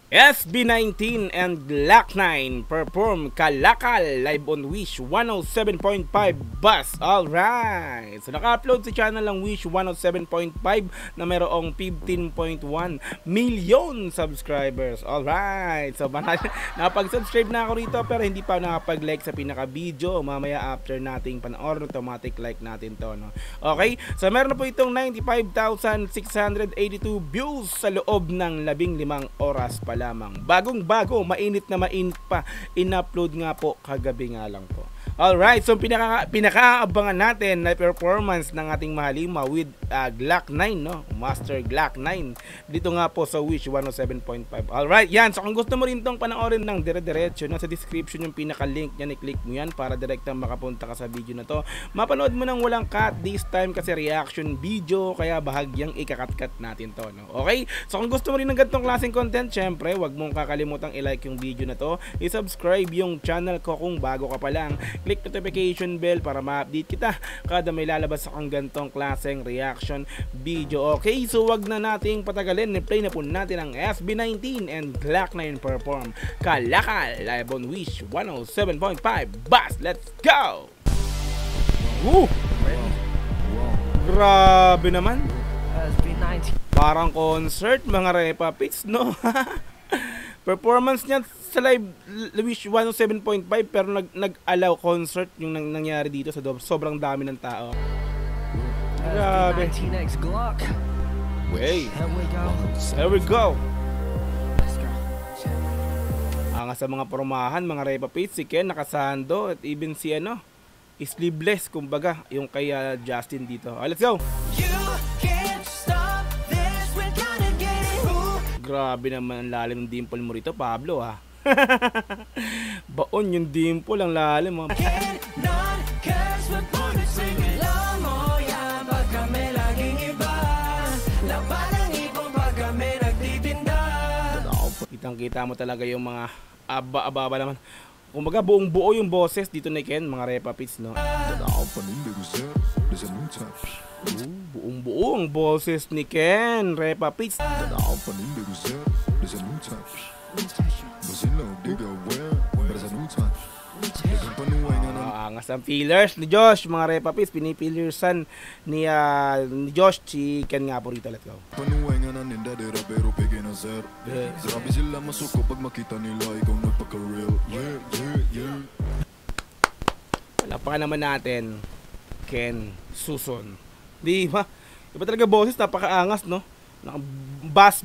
SB19 and Glock9 perform Kalakal live on Wish 107.5 Bus. Alright, so naka-upload sa channel ng Wish 107.5 na mayroong 15.1 million subscribers. Alright, so napag-subscribe na ako rito pero hindi pa nakapag-like sa pinaka-video. Mamaya after nating panoorin, automatic like natin to, no? Okay, so meron na po itong 95,682 views sa loob ng 15 oras pa lamang. Bagong-bago, mainit na mainit pa. In-upload nga po kagabi nga lang po. Alright, so pinaka-abangan natin na performance ng ating Mahalima with Glock9, no? Master Glock9 dito nga po sa Wish 107.5. Alright, yan. So kung gusto mo rin tong panoorin ng dire-diretso, nasa description yung pinaka-link yan, i-click mo yan para direktang makapunta ka sa video na to. Mapanood mo nang walang cut this time kasi reaction video, kaya bahagyang ikakat-cut natin to, no? Okay? So kung gusto mo rin ng ganitong klaseng content, syempre, wag mong kakalimutang i-like yung video na to, i-subscribe yung channel ko kung bago ka pa lang, click notification bell para ma-update kita kada may lalabas akong ganitong klaseng reaction video. Okay, so wag na nating patagalin, i-play na po natin ang SB19 and Glock9 perform Kalakal live on Wish 107.5 Bus. Let's go! Woo! Grabe naman, parang concert mga Repa Pits, no? Performance niya sa live Wish 107.5 pero nag-allow concert yung nangyari dito sa sobrang dami ng tao. Grabe. Wait. Here we go. Angas sa mga pormahan, mga Repa Pits, si Ken nakasando at even si sleeveless kumbaga yung kay Justin dito. Let's go. Grabe naman ang lalim ng dimple mo rito, Pablo, ha. Baon yung dimple, ang lalim, ha. Kitang-kita mo talaga yung mga aba-aba naman. Kumbaga buong buo yung boses dito ni Ken, mga Repa Pits, no. Buong buo ang boses ni Ken, Repa Pits. Angas ang feelers ni Josh, mga Repa Pits. Pinipillersan ni Josh si Ken nga po rito. Let's go. Grabe sila masuko pag makita nila ikaw nagpaka-real. Palapakan naman natin Ken Suson. Di ba? Iba talaga boses, napakaangas, no? Bass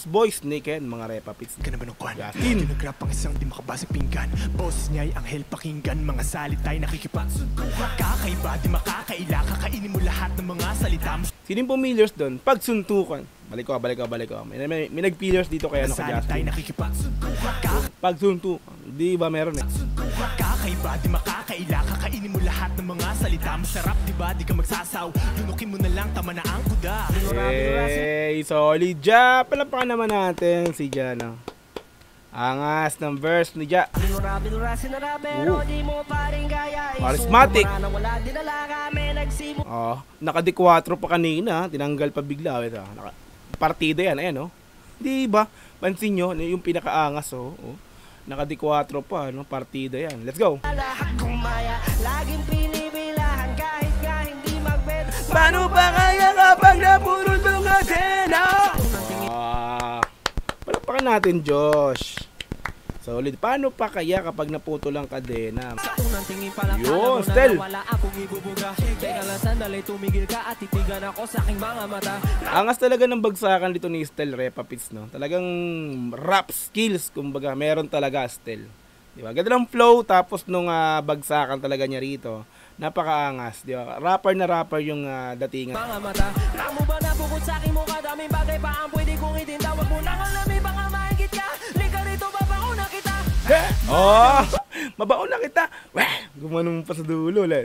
voice ni Ken, mga Repa Pits. Ka naman ng kwan. Tinagrap ang isang di makabasag pinggan. Boses niya'y anghel pakinggan. Mga salita'y nakikipagsuntukan. Kakaiba di makakaila. Kakainin mo lahat ng mga salita. Sino yung pumilers doon? Pagsuntukan. Balik ko. May nag-pillars dito kaya Justin. Pagsuntukan. Di ba meron eh? Kakaiba di makakaila. Kakainin mo lahat ng mga salita. Masarap di ba? Di ka magsasaw. Lunukin mo na lang, tama na ang kuda. Hey, solid Ja. Palapakan naman natin si Ja, no? Angas ng verse ni Ja. Charismatic. Oh, naka-D4 pa kanina, tinanggal pa bigla. Partida yan, ayan, no? Di ba? Pansin nyo, yung pinakaangas, oh. Naka-D4 pa, no? Partida yan. Let's go. Paano ba kaya kapag napurot ng kadena? Palapakan natin, Josh. Solid. Paano pa kaya kapag naputo lang kadena? Yun, Stel. Angas talaga ng bagsakan dito ni Stel, Repa Pits, no? Talagang rap skills, kumbaga. Meron talaga, Stel. Diba? Ganda ng flow, tapos nung bagsakan talaga niya rito. Napakaangas, di ba? Rapper na rapper yung datingan. Mga mata, mo ba na bukod sa aking mukha, daming bagay pa ang pwede kong itintawag mo nang alamay, baka mahigit ka. Lika rito, babaon na kita. Oh, mabaon na kita. Gumanong pa sa dulo, ulit.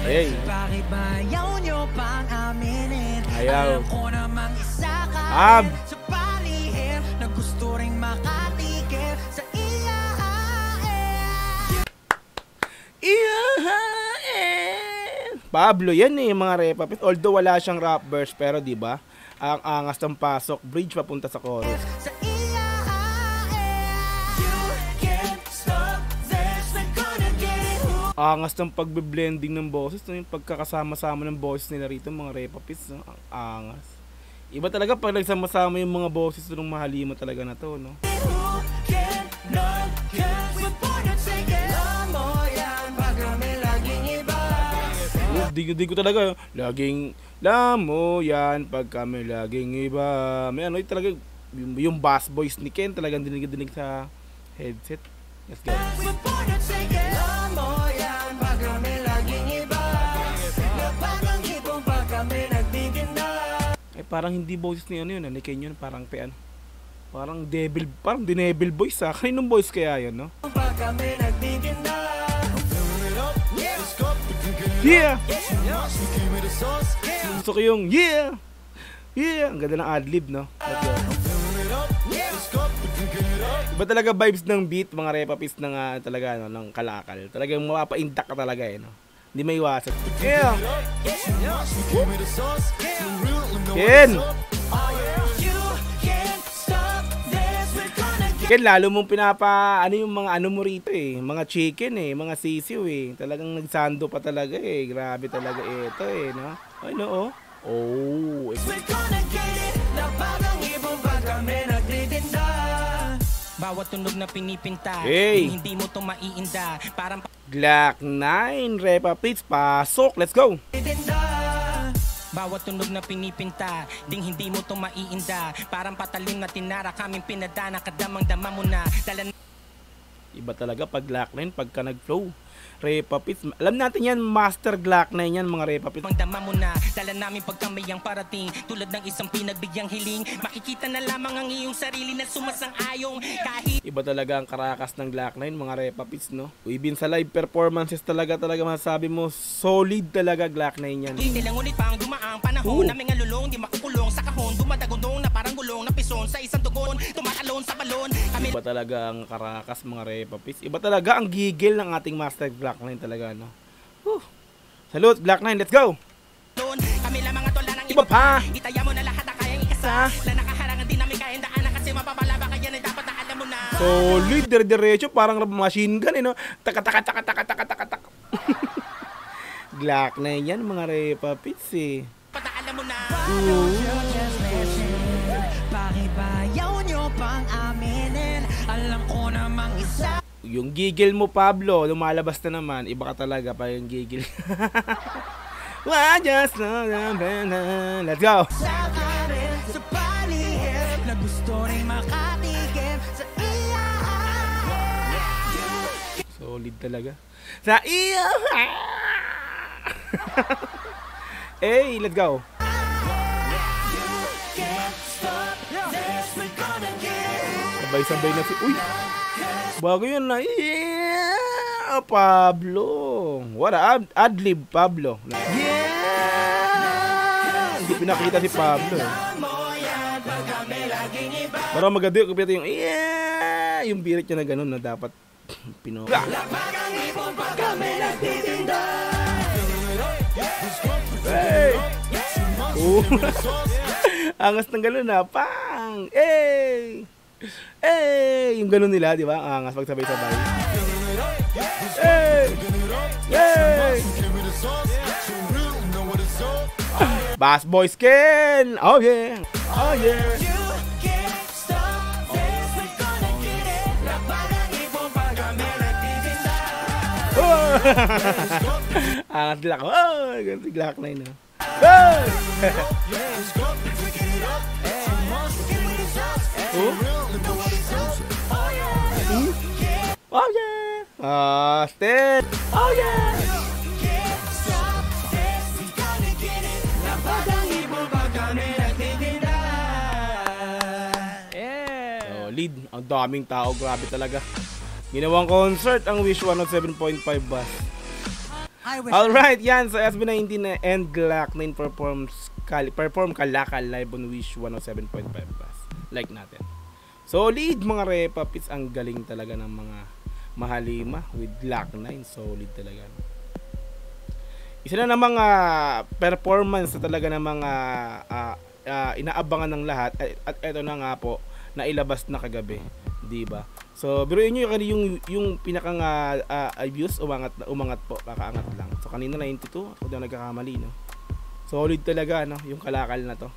Hey. Bakit ba ayaw nyo pang aminin? Ayaw. Alam ko namang isa ka sa palihin na gusto ring makatikip sa Pablo yan eh, mga Repa Pits. Although wala siyang rap verse, pero di ba? Ang angas ng pasok, bridge papunta sa chorus. Angas ng pagbe-blending ng boses, no? Yung pagkakasama-sama ng boses nila rito, mga repapis, no? Ang angas. Iba talaga pag nagsama-sama yung mga boses ng Mahalima talaga na to, no? Di ko talaga, laging lamo yan pag kami laging iba. May ano talaga, yung bass voice ni Ken talagang dinig sa headset. Let's go. Eh parang hindi boses ni ano yun, ni Ken yun, parang pean. Parang devil, parang dinevil voice ah. Kaninong voice kaya yun, no? Yeah! Gusto ko yung yeah! Yeah! Ang ganda ng adlib, no? Let's go. Iba talaga vibes ng beat, mga repapis ng talaga, no, ng Kalakal. Talagang mapapaintak ka talaga, eh, no? Hindi may iwasan. Yeah! Ken! Ken, lalo mong ano yung mga ano mo rito eh, mga chicken eh, mga sisiw eh. Talagang nagsando pa talaga eh. Grabe talaga ito eh, no? Ay no, oh. Oh. Bawat tunog na pinipinta, hey, hindi mo to maiinda. Parang Glock 9, repapits, pasok, let's go. bawat tunog na pinipinta, hindi mo to maiinda. Parang patalim na tinara, kaming pinadana, kadamang-dama mo na. Iba talaga pag Glock 9, pagka nag-flow. Repapits, alam natin yan, master Glock 9 yan, mga repapits. Dama mo na, dala namin pag kami ang parating. Tulad ng isang pinagbigyang hiling, makikita na lamang ang iyong sarili na sumasang-ayong kahit. Iba talaga ang karakas ng Glock 9, mga repapits, no? Even sa live performances talaga masasabi mo, solid talaga Glock 9 yan. Hindi lang ulit pang dumaang panahon, namin nga lulong, di makukulong sa kahon. Dumadagundong na parang gulong na pison sa isang tugon, tumatalon sa balon. Iba talaga ang karakas, mga repapits. Iba talaga ang gigil ng ating master Glock 9 talaga, no? Salute, Glock 9, let's go! Kami lamang ang tola ng iba pa! Itaya mo na lahat na kayang ikasa. Na nakaharangan din namin kayang daanan kasi mapapalaba kaya na dapat na alam mo na. Solid, dire-diretso, parang machine gun, eh, no? Taka. Glock 9 yan, mga repapits, eh. Pataalam mo na. Pakibayaw nyo pang aminin. Alam ko namang isa. Yung gigil mo, Pablo, lumalabas na naman. Iba ka talaga pa yung gigil. Let's go! Sa karin, sa palihim, na gusto rin makatigim sa iya. Solid talaga. Sa iya! Hey, let's go! Sabay-sabay na si... Uy! Bago yun na. Yeah! Pablo. What a adlib, Pablo. Yeah! Hindi pinakita si Pablo. Parang maganda yung kapita yung yeah! Yung birit niya na ganun na dapat pinoka. Hey! Oh. Angas ng ganun na. Pang! Hey! Yung ganun nila, di ba? Angas pagsabay-sabay. Hey! Bass Boys Ken! Oh yeah! Oh yeah! Angas nila ko. Oh! Ganun si Glock 9 na. Oh! Oh yeah! Step! Oh yeah! Solid. Ang daming tao. Grabe talaga. Ginawang concert ang Wish 107.5 bus. Alright, yan. So SB19 and Glock 9 perform Kalakal live on Wish 107.5 bus. Like natin. Solid, mga repapits. Ang galing talaga ng mga Mahalima with Glock 9. Solid talaga. Isa na ng mga performance na talaga ng mga inaabangan ng lahat at eto na nga po nailabas na kagabi, 'di ba? So biruin niyo yung pinakang views umangat po, kakaangat lang. So kanina 92, ako daw nagkakamali, no. Solid talaga, no, yung kalakal na to.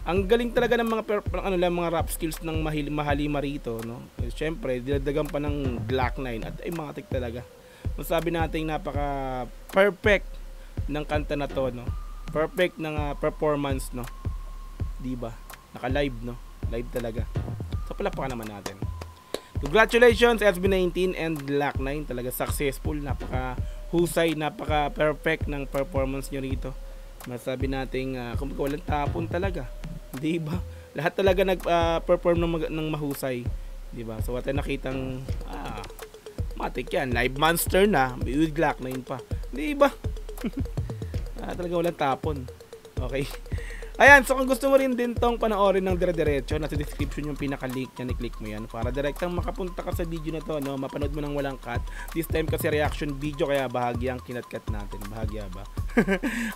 Ang galing talaga ng mga rap skills ng Mahalima rito, no. Siyempre, dinadagan pa ng Glock 9 at ay mga tik talaga. Masabi natin napaka perfect ng kanta na to, no. Perfect ng performance, no. 'Di ba? Naka-live, no. Live talaga. So palapakan naman natin. Congratulations SB19 and Glock 9, talaga successful, napaka husay, napaka perfect ng performance nyo rito. Masabi nating kumbaga walang tapon talaga, 'di ba? Lahat talaga nag-perform ng mahusay, 'di ba? So wala nakitang matik yan, live monster na with Glock 9 pa, 'di ba? Talaga walang tapon. Okay. Ayan, so kung gusto mo rin din tong panoorin ng dire-diretso, nasa description yung pinaka-link niya, i-click mo yan para direktang makapunta ka sa video na to, no? Mapanood mo ng walang cut. This time kasi reaction video, kaya bahagyang kinat-cut natin. Bahagya ba?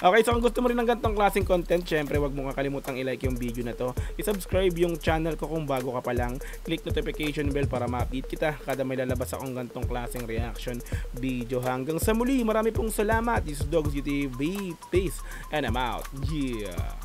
Okay, so kung gusto mo rin ng ganitong klaseng content, syempre wag mo kakalimutang i-like yung video na to. I-subscribe yung channel ko kung bago ka pa lang. Click notification bell para ma-update kita kada may lalabas akong ganitong klaseng reaction video. Hanggang sa muli, marami pong salamat. This is Dogs TV. Peace and I'm out. Yeah.